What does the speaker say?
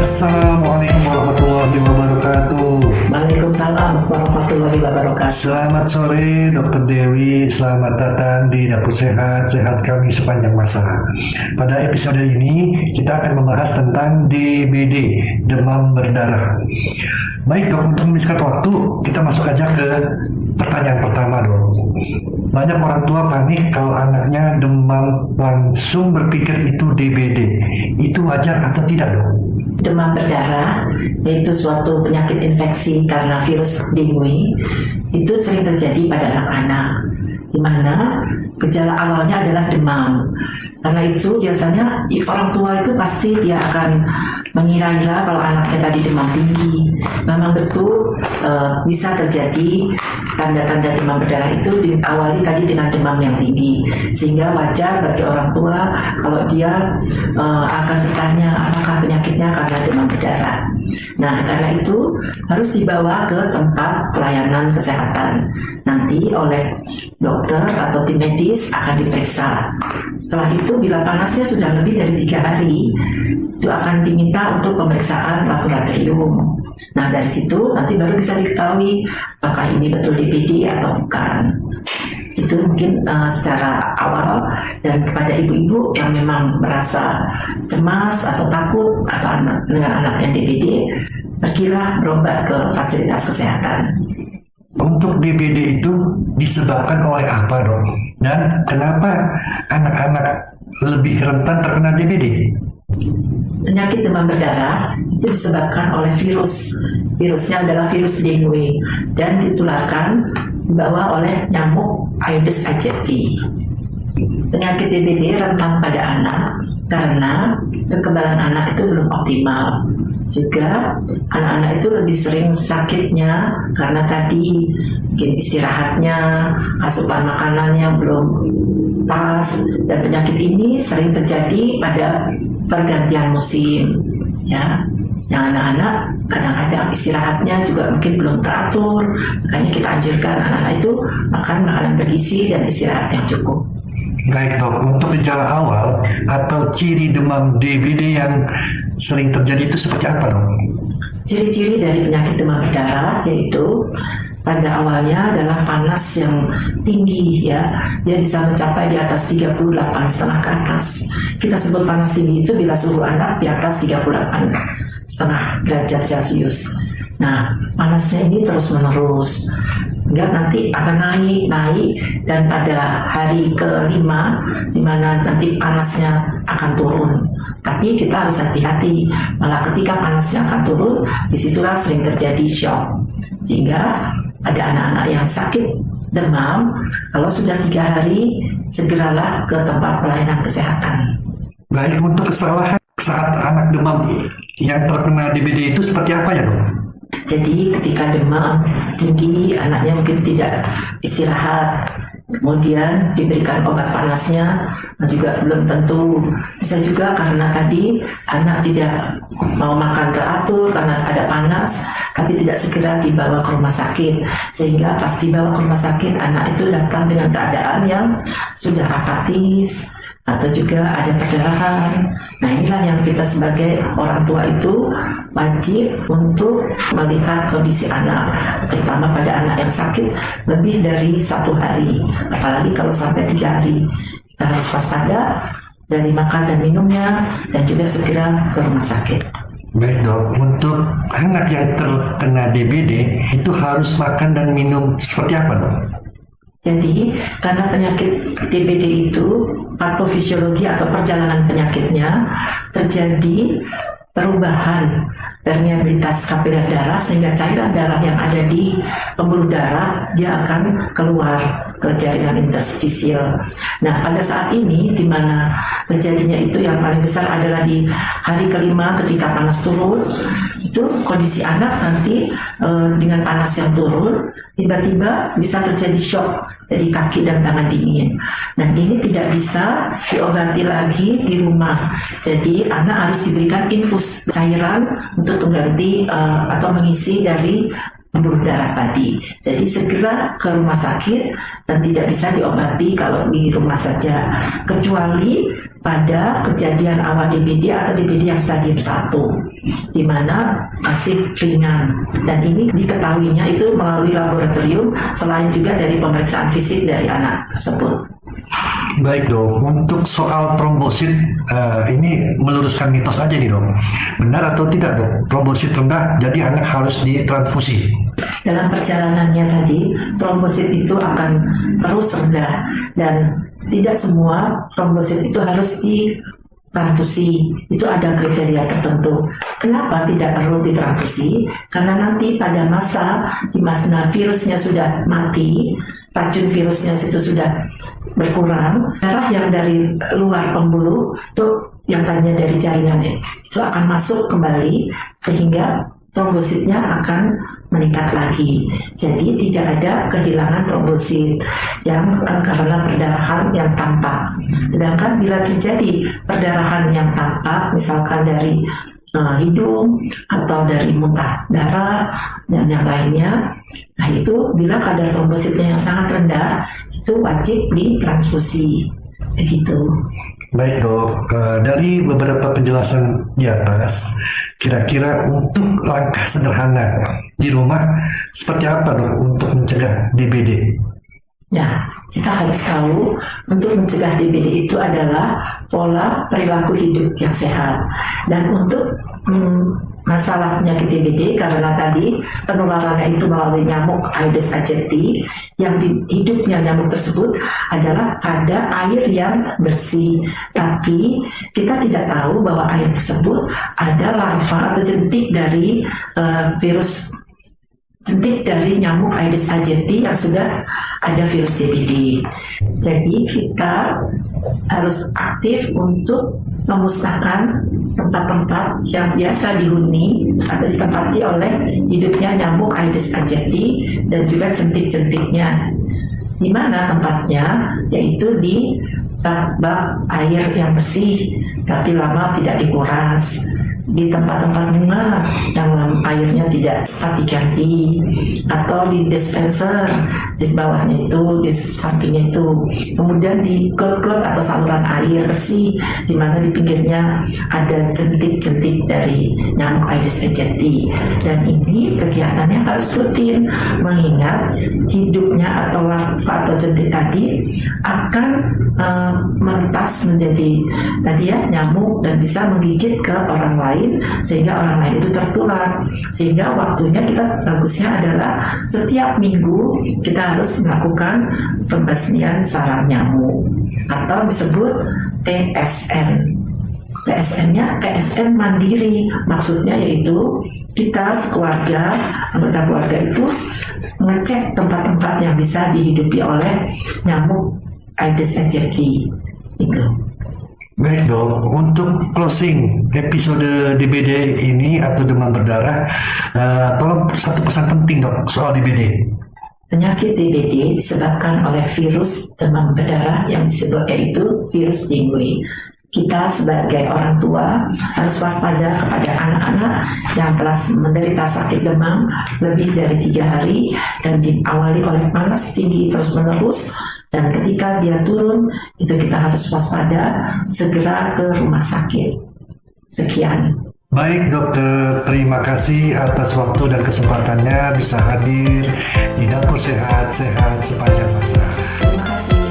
Assalamualaikum warahmatullahi wabarakatuh. Waalaikumsalam warahmatullahi wabarakatuh. Selamat sore Dr. Dewi, selamat datang di Dapur Sehat kami sepanjang masa. Pada episode ini kita akan membahas tentang DBD, demam berdarah. Baik dok, untuk memisahkan waktu kita masuk aja ke pertanyaan pertama dok. Banyak orang tua panik kalau anaknya demam, langsung berpikir itu DBD. Itu wajar atau tidak dok? Demam berdarah yaitu suatu penyakit infeksi karena virus dengue, itu sering terjadi pada anak-anak, di mana gejala awalnya adalah demam. Karena itu biasanya orang tua itu pasti dia akan mengira-ngira kalau anaknya tadi demam tinggi. Memang betul bisa terjadi tanda-tanda demam berdarah itu diawali tadi dengan demam yang tinggi, sehingga wajar bagi orang tua kalau dia akan bertanya apakah penyakitnya karena demam berdarah. Nah, karena itu harus dibawa ke tempat pelayanan kesehatan. Nanti oleh dokter atau tim medis akan diperiksa. Setelah itu bila panasnya sudah lebih dari 3 hari, itu akan diminta untuk pemeriksaan laboratorium. Nah, dari situ nanti baru bisa diketahui apakah ini betul DBD atau bukan. Itu mungkin secara awal. Dan kepada ibu-ibu yang memang merasa cemas atau takut atau dengan anaknya DBD, pergilah berobat ke fasilitas kesehatan. Untuk DBD itu disebabkan oleh apa dok? Dan kenapa anak-anak lebih rentan terkena DBD? Penyakit demam berdarah itu disebabkan oleh virus. Virusnya adalah virus dengue dan ditularkan dibawa oleh nyamuk Aedes aegypti. Penyakit DBD rentan pada anak karena kekebalan anak itu belum optimal. Juga anak-anak itu lebih sering sakitnya karena tadi mungkin istirahatnya, asupan makanannya belum pas, dan penyakit ini sering terjadi pada pergantian musim, ya. Yang anak-anak kadang-kadang istirahatnya juga mungkin belum teratur, makanya kita anjurkan anak-anak itu makan makanan bergizi dan istirahat yang cukup. Baik dok, untuk gejala awal atau ciri demam DBD yang sering terjadi itu seperti apa dok? Ciri-ciri dari penyakit demam berdarah yaitu pada awalnya adalah panas yang tinggi, ya, dia bisa mencapai di atas 38,5 ke atas. Kita sebut panas tinggi itu bila suhu anak di atas 38,5 derajat Celcius. Nah, panasnya ini terus menerus, hingga nanti akan naik dan pada hari ke-5 di mana nanti panasnya akan turun. Tapi kita harus hati-hati, malah ketika panasnya akan turun, disitulah sering terjadi shock, sehingga ada anak-anak yang sakit demam, kalau sudah 3 hari segeralah ke tempat pelayanan kesehatan. Baik, untuk kesalahan saat anak demam yang terkena DBD itu seperti apa ya dok? Jadi ketika demam tinggi, anaknya mungkin tidak istirahat, kemudian diberikan obat panasnya, juga belum tentu. Bisa juga karena tadi anak tidak mau makan teratur karena ada panas, tapi tidak segera dibawa ke rumah sakit, sehingga pas dibawa ke rumah sakit anak itu datang dengan keadaan yang sudah apatis atau juga ada perdarahan. Nah, inilah yang kita sebagai orang tua itu wajib untuk melihat kondisi anak, terutama pada anak yang sakit lebih dari 1 hari, apalagi kalau sampai 3 hari. Kita harus waspada dari makan dan minumnya, dan juga segera ke rumah sakit. Baik dok, untuk anak yang terkena DBD itu harus makan dan minum seperti apa dok? Jadi, karena penyakit DBD itu patofisiologi atau perjalanan penyakitnya terjadi perubahan permeabilitas kapiler darah, sehingga cairan darah yang ada di pembuluh darah dia akan keluar ke jaringan interstisial. Nah, pada saat ini di mana terjadinya itu yang paling besar adalah di hari ke-5 ketika panas turun. Itu kondisi anak nanti dengan panas yang turun tiba-tiba bisa terjadi shock, jadi kaki dan tangan dingin. Nah, ini tidak bisa diobati lagi di rumah. Jadi anak harus diberikan infus cairan untuk mengganti atau mengisi dari pembuluh darah tadi. Jadi segera ke rumah sakit dan tidak bisa diobati kalau di rumah saja, kecuali pada kejadian awal DBD atau DBD yang stadium 1 di mana masih ringan, dan ini diketahuinya itu melalui laboratorium selain juga dari pemeriksaan fisik dari anak tersebut. Baik dok, untuk soal trombosit ini meluruskan mitos aja nih dok. Benar atau tidak dok, trombosit rendah jadi anak harus ditransfusi? Dalam perjalanannya tadi, trombosit itu akan terus rendah dan tidak semua trombosit itu harus ditransfusi. Itu ada kriteria tertentu. Kenapa tidak perlu ditransfusi? Karena nanti pada masa di mana virusnya sudah mati, racun virusnya itu sudah berkurang, darah yang dari luar pembuluh itu yang tadinya dari jaringan itu akan masuk kembali sehingga trombositnya akan meningkat lagi. Jadi tidak ada kehilangan trombosit yang karena perdarahan yang tampak. Sedangkan bila terjadi perdarahan yang tampak, misalkan dari hidung atau dari muntah darah dan yang lainnya, nah itu bila kadar trombositnya yang sangat rendah itu wajib ditransfusi begitu. Baik dok, dari beberapa penjelasan di atas, kira-kira untuk langkah sederhana di rumah seperti apa dok untuk mencegah DBD? Ya, kita harus tahu untuk mencegah DBD itu adalah pola perilaku hidup yang sehat. Dan untuk masalah penyakit DBD, karena tadi penularannya itu melalui nyamuk Aedes aegypti, yang di hidupnya nyamuk tersebut adalah pada air yang bersih. Tapi kita tidak tahu bahwa air tersebut ada larva atau jentik dari jentik dari nyamuk Aedes aegypti yang sudah ada virus DBD. Jadi kita harus aktif untuk memusnahkan tempat-tempat yang biasa dihuni atau ditempati oleh hidupnya nyamuk Aedes aegypti dan juga jentik-jentiknya. Di mana tempatnya? Yaitu di bak air yang bersih tapi lama tidak dikuras, di tempat-tempat bunga yang airnya tidak cepat diganti, atau di dispenser di bawahnya itu, di sampingnya itu, kemudian di got-got atau saluran air bersih di mana di pinggirnya ada jentik-jentik dari nyamuk Aedes aegypti. Dan ini kegiatannya harus rutin, mengingat hidupnya atau larva atau jentik tadi akan menetas menjadi tadi ya nyamuk dan bisa menggigit ke orang lain sehingga orang lain itu tertular. Sehingga waktunya kita bagusnya adalah setiap minggu kita harus melakukan pembasmian sarang nyamuk atau disebut TSN. TSN-nya TSN mandiri, maksudnya yaitu kita sekeluarga, anggota keluarga itu mengecek tempat-tempat yang bisa dihidupi oleh nyamuk Aedes aegypti itu. Baik dok, untuk closing episode DBD ini atau demam berdarah, tolong satu pesan penting dok soal DBD. Penyakit DBD disebabkan oleh virus demam berdarah yang disebut yaitu virus dengue. Kita sebagai orang tua harus waspada kepada anak-anak yang telah menderita sakit demam lebih dari 3 hari dan diawali oleh panas tinggi terus-menerus, dan ketika dia turun itu kita harus waspada, segera ke rumah sakit. Sekian. Baik dokter, terima kasih atas waktu dan kesempatannya bisa hadir di Dapur Sehat sepanjang masa. Terima kasih.